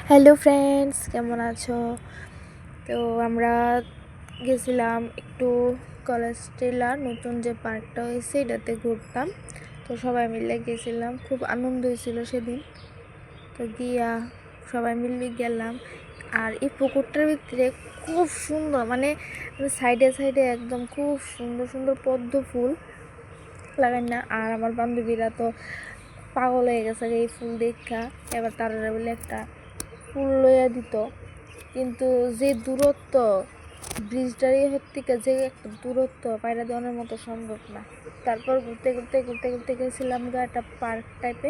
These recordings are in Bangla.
হ্যালো ফ্রেন্ডস, কেমন আছো? তো আমরা গেছিলাম একটু কলেজ ট্রেলার নতুন যে পার্কটা হয়েছে এটাতে ঘুরতাম। তো সবাই মিলে গেছিলাম, খুব আনন্দ হয়েছিল সেদিন। তো গিয়া সবাই মিলে গেলাম। আর এই পুকুরটার ভিতরে খুব সুন্দর, মানে সাইডে সাইডে একদম খুব সুন্দর সুন্দর পদ্ম ফুল লাগাই না। আর আমার বান্ধবীরা তো পাগল হয়ে গেছে এই ফুল দেখা। এবার তারা বলে একটা ফুল লইয়া দিত, কিন্তু যে দূরত্ব ব্রিজটার থেকে যে একটা দূরত্ব পায়রা দেওয়ানোর মতো সম্ভব না। তারপর ঘুরতে ঘুরতে ঘুরতে ঘুরতে গেছিলাম একটা পার্ক টাইপে।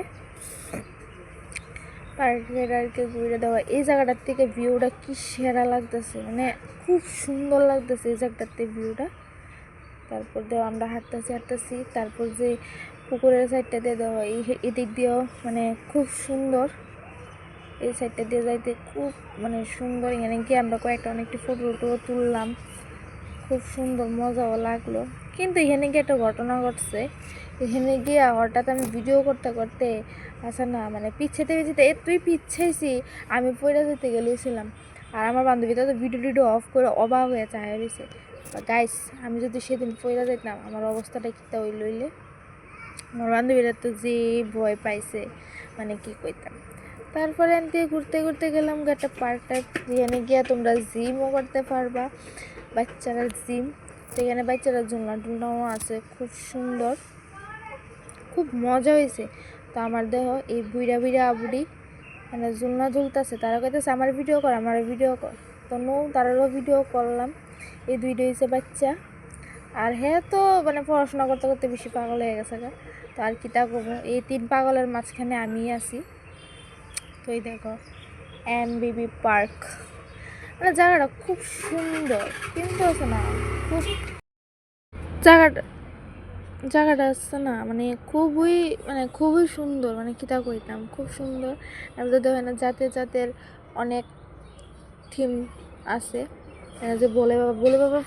পার্কের আর কি ঘুরে দেওয়া, এই জায়গাটার থেকে ভিউটা কি সেরা লাগতেছে, মানে খুব সুন্দর লাগতেছে এই জায়গাটাতে ভিউটা। তারপর দেওয়া আমরা হাঁটতেছি তারপর যে পুকুরের সাইডটা দিয়ে দেওয়া এদিক দিয়েও মানে খুব সুন্দর। এই সাইডটা দিয়ে যাইতে খুব মানে সুন্দর। এখানে গিয়ে আমরা কয়েকটা অনেকটি ফটো তুললাম, খুব সুন্দর মজাও লাগলো। কিন্তু এখানে গিয়ে একটা ঘটনা ঘটছে। এখানে গিয়ে হঠাৎ আমি ভিডিও করতে করতে না মানে পিছাতে এতই পিছাইছি আমি পয়রা যেতে গেলেছিলাম। আর আমার বান্ধবীটা তো ভিডিও অফ করে অবাক হয়ে চায় রয়েছে। গাইস, আমি যদি সেদিন পয়রা যেতাম আমার অবস্থাটা কিতা হইলে। আমার বান্ধবীরা তো যে ভয় পাইছে, মানে কি কইতাম। তারপরে আমি ঘুরতে ঘুরতে গেলাম একটা পার্ক টাইপ, যেখানে গিয়ে তোমরা জিমও করতে পারবা, বাচ্চারা জিম। সেখানে বাচ্চারা ঝুলনাও আছে, খুব সুন্দর, খুব মজা হয়েছে। তো আমার দেহ এই বুড়া বুড়া বুড়ি মানে ঝুলনা ঝুলতেছে, তারা কইতেছে আমার ভিডিও কর, আমার ভিডিও কর। তো তারারও ভিডিও করলাম। এই দুইটা হয়েছে বাচ্চা। আর হ্যাঁ, তো মানে পড়াশোনা করতে করতে বেশি পাগল হয়ে গেছে। তো আর কি তা করবো, এই 3 পাগলের মাঝখানে আমি আছি। তো এই দেখো এমবিবি পার্ক, মানে জায়গাটা খুব সুন্দর, কিন্তু আছে না খুব জায়গাটা জায়গাটা আছে না মানে খুবই সুন্দর, মানে কিতা কইতাম খুব সুন্দর। এবার দেখেন না জাতের অনেক থিম আছে। যে বলে বাবা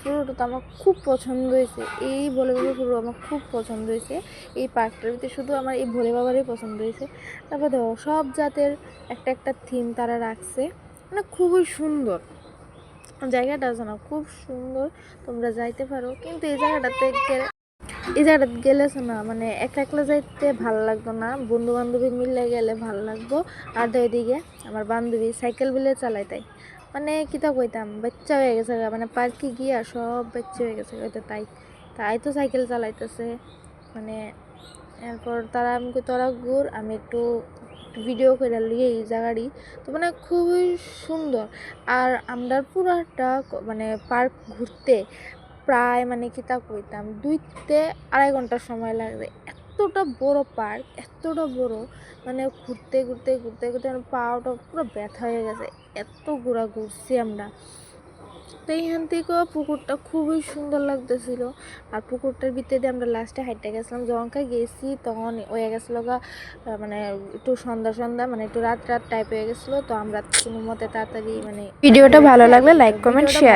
পুরোটা তো আমার খুব পছন্দ হয়েছে। এই বলে বাবা পুরো আমার খুব পছন্দ হয়েছে। এই পার্কটার ভিতরে শুধু আমার এই ভোলে বাবারই পছন্দ হয়েছে। তারপর দেখো সব জাতের একটা থিম তারা রাখছে, মানে খুবই সুন্দর জায়গাটা আছে না, খুব সুন্দর। তোমরা যাইতে পারো, কিন্তু এই জায়গাটাতে গেলে না মানে একলা একলা যাইতে ভালো লাগতো না, বন্ধু বান্ধবী মিলে গেলে ভালো লাগবো। আর এদিকে আমার বান্ধবী সাইকেল বিলে চালাই, তাই মানে কিতা কইতাম বাচ্চা হয়ে গেছে, মানে পার্কে গিয়া সব বাচ্চা হয়ে গেছে হয়তো, তাই তো সাইকেল চালাইতেছে মানে। এরপর তারা আমি তোরা ঘুর, আমি একটু ভিডিও করে লিয়ে এই জায়গারই। তো মানে খুবই সুন্দর। আর আমরা পুরাটা মানে পার্ক ঘুরতে প্রায় মানে কিতা কইতাম 2-2.5 ঘন্টার সময় লাগবে। এতটা বড় পার্ক, এতটা বড়, মানে ঘুরতে ঘুরতে ঘুরতে ঘুরতে আমার পাটা পুরো ব্যথা হয়ে গেছে, এত ঘুরছি আমরা। তো এইখান থেকেও পুকুরটা খুবই সুন্দর লাগতেছিল। আর পুকুরটার ভিতরে দিয়ে আমরা লাস্টে হাইটে গেছিলাম, যখন গেছি তখন হয়ে গেছিলো মানে একটু সন্ধ্যা মানে একটু রাত টাইপ হয়ে গেছিলো। তো আমরা কোনো মতে তাড়াতাড়ি মানে ভিডিওটা ভালো লাগলে লাইক কমেন্ট শেয়ার।